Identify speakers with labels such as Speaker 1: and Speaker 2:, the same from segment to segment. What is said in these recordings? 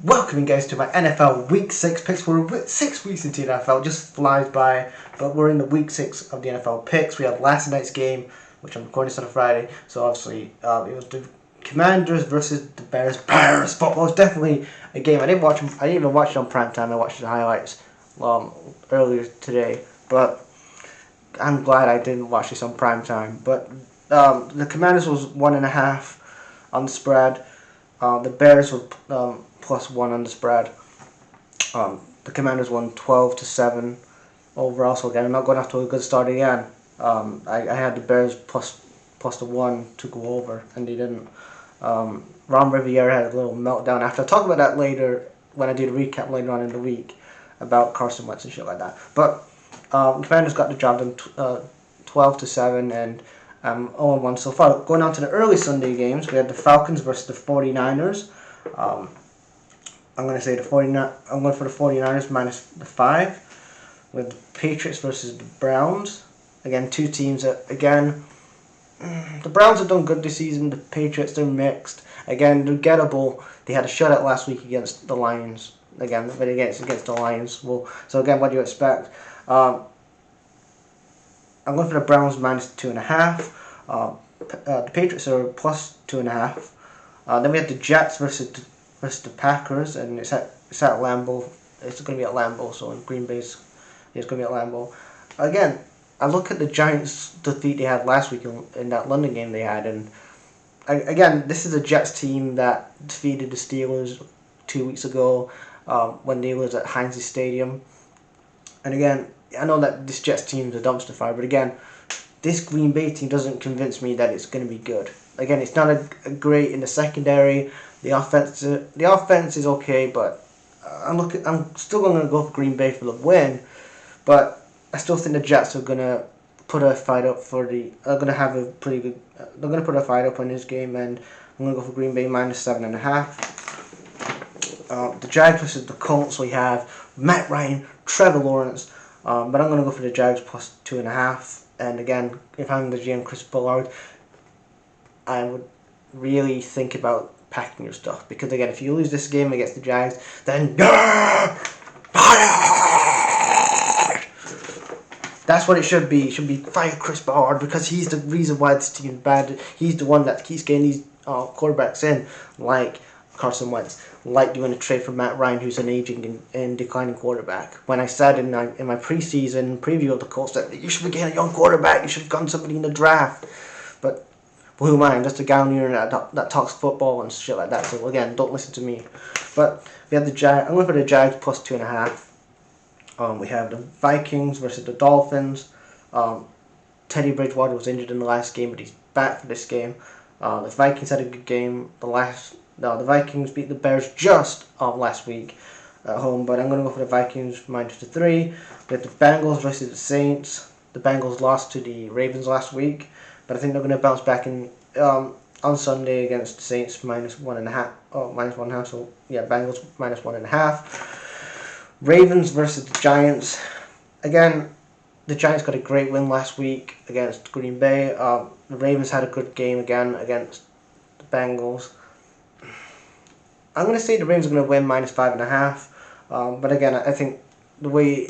Speaker 1: Welcome guys to my NFL Week 6 picks. We're 6 weeks into the NFL, just flies by, but we're in the Week 6 of the NFL picks. We had last night's game, which I'm recording this on a Friday, so obviously it was the Commanders versus the Bears. Bears football is definitely a game. I didn't even watch it on primetime. I watched the highlights earlier today, but I'm glad I didn't watch this on primetime. But the Commanders was 1.5 on the spread. The Bears were +1 on the spread. The Commanders won 12-7 overall. So again, I'm not going off to a good start again. I had the Bears plus the 1 to go over, and they didn't. Ron Rivera had a little meltdown. After I talk about that later when I do the recap later on in the week about Carson Wentz and shit like that. But the Commanders got the job done 12-7, and 0-1 so far. Going on to the early Sunday games, we had the Falcons versus the 49ers. I'm going for the 49ers minus the 5. With the Patriots versus the Browns. Again, two teams that, again, the Browns have done good this season. The Patriots, they're mixed. Again, they're gettable. They had a shutout last week against the Lions. Again, but against the Lions. Well, so again, what do you expect? I'm going for the Browns minus 2.5. The Patriots are plus 2.5. Then we have the Jets versus the Packers, and it's at Lambeau. It's going to be at Lambeau, so in Green Bay's, it's going to be at Lambeau. Again, I look at the Giants' defeat they had last week in that London game they had, and again, this is a Jets team that defeated the Steelers 2 weeks ago when they was at Heinz Stadium. And again, I know that this Jets team is a dumpster fire, but again, this Green Bay team doesn't convince me that it's going to be good. Again, it's not a great in the secondary. The offense is okay, but I'm still going to go for Green Bay for the win. But I still think the Jets are going to put a fight up are going to have a pretty good. They're going to put a fight up in this game, and I'm going to go for Green Bay minus 7.5. The Jags versus the Colts. We have Matt Ryan, Trevor Lawrence, but I'm going to go for the Jags plus 2.5. And again, if I'm the GM Chris Bullard, I would really think about packing your stuff, because again, if you lose this game against the Jags, then that's what it should be. It should be fire Chris Bullard, because he's the reason why this team is bad. He's the one that keeps getting these quarterbacks in, like Carson Wentz, like doing a trade for Matt Ryan, who's an aging and declining quarterback. When I said in my preseason preview of the Colts that you should be getting a young quarterback, you should have gotten somebody in the draft. But who am I? I'm just a guy on the internet that talks football and shit like that. So again, don't listen to me. But we have the Jags. I'm going for the Jags plus 2.5. We have the Vikings versus the Dolphins. Teddy Bridgewater was injured in the last game, but he's back for this game. The Vikings had a good game. The Vikings beat the Bears just last week at home, but I'm going to go for the Vikings minus the 3. We have the Bengals versus the Saints. The Bengals lost to the Ravens last week, but I think they're going to bounce back on Sunday against the Saints minus 1.5. Minus 1.5. So yeah, Bengals minus 1.5. Ravens versus the Giants. Again, the Giants got a great win last week against Green Bay. The Ravens had a good game again against the Bengals. I'm going to say the Ravens are going to win minus 5.5. But again, I think the way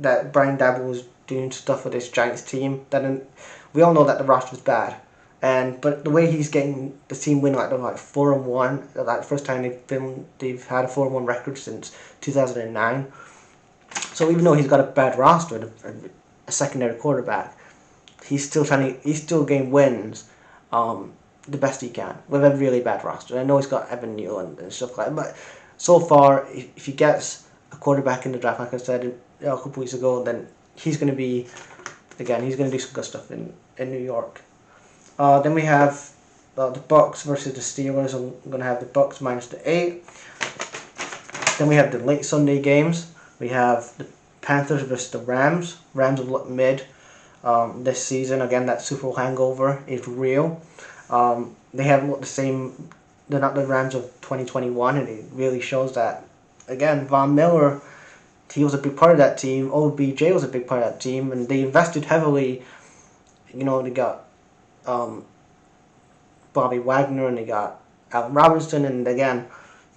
Speaker 1: that Brian Daboll was doing stuff with this Giants team, we all know that the roster is bad. But the way he's getting the team win like 4-1, like the first time they've had a 4-1 record since 2009. So even though he's got a bad roster and a secondary quarterback, he's still getting wins the best he can with a really bad roster. I know he's got Evan Neal and stuff like that, but so far, if he gets a quarterback in the draft, like I said a couple weeks ago, then he's going to do some good stuff in New York. Then we have the Bucks versus the Steelers. I'm going to have the Bucks minus the 8. Then we have the late Sunday games. We have the Panthers versus the Rams. Rams have looked mid this season. Again, that Super Bowl hangover is real. They haven't looked the same. They're not the Rams of 2021, and it really shows that. Again, Von Miller, he was a big part of that team. OBJ was a big part of that team, and they invested heavily. They got Bobby Wagner, and they got Allen Robinson, and again,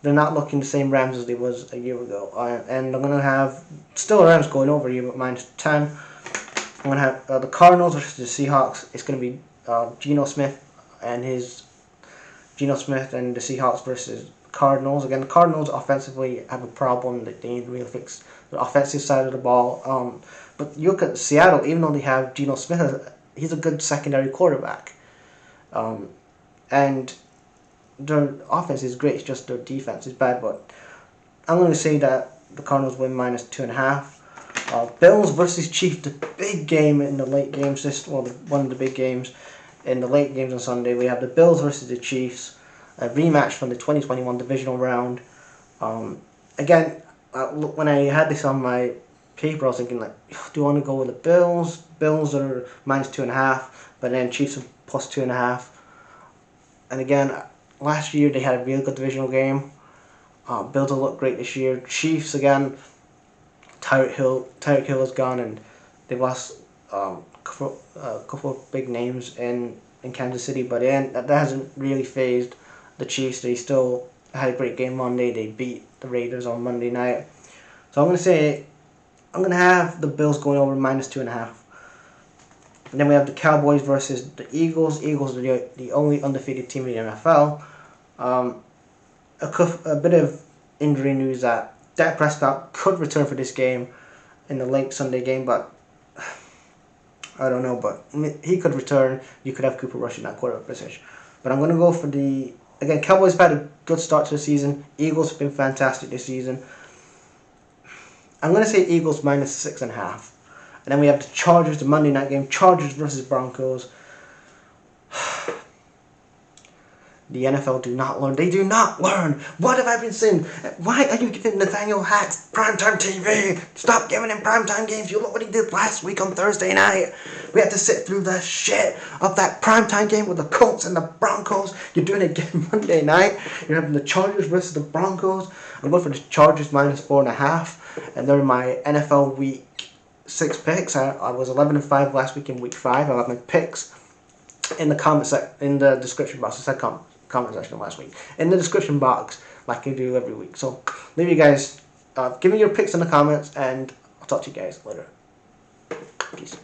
Speaker 1: they're not looking the same Rams as they was a year ago. And I'm going to have still Rams going over here, but -10. I'm going to have the Cardinals versus the Seahawks. It's going to be Geno Smith and the Seahawks versus Cardinals. Again, the Cardinals offensively have a problem that they need to really fix the offensive side of the ball. But you look at Seattle, even though they have Geno Smith, he's a good secondary quarterback. And their offense is great, it's just their defense is bad. But I'm going to say that the Cardinals win -2.5. Bills versus Chiefs, the big game in the late games. One of the big games in the late games on Sunday. We have the Bills versus the Chiefs, a rematch from the 2021 divisional round. Again, when I had this on my paper, I was thinking, like, do I want to go with the Bills? Bills are -2.5, but then Chiefs are +2.5. And again, last year they had a really good divisional game. Bills will look great this year. Chiefs, again, Tyreek Hill is gone, and they've lost a couple of big names in Kansas City, but that hasn't really phased the Chiefs. They still had a great game Monday. They beat the Raiders on Monday night. So I'm going to have the Bills going over -2.5. And then we have the Cowboys versus the Eagles. Eagles are the only undefeated team in the NFL. A bit of injury news that Dak Prescott could return for this game in the late Sunday game, but I don't know. But he could return. You could have Cooper Rush in that quarterback position. But I'm going to go for again, Cowboys have had a good start to the season. Eagles have been fantastic this season. I'm going to say Eagles -6.5. And then we have the Chargers, the Monday night game. Chargers versus Broncos. The NFL do not learn. They do not learn. What have I been saying? Why are you giving Nathaniel Hackett primetime TV? Stop giving him primetime games. You look what he did last week on Thursday night. We had to sit through the shit of that primetime game with the Colts and the Broncos. You're doing it again Monday night. You're having the Chargers versus the Broncos. I'm going for the Chargers -4.5. And they're my NFL Week 6 picks. I was 11-5 last week in Week 5. I'll have my picks in the description box. I said comment section last week. In the description box, like I do every week. So leave you guys, give me your picks in the comments, and I'll talk to you guys later. Peace.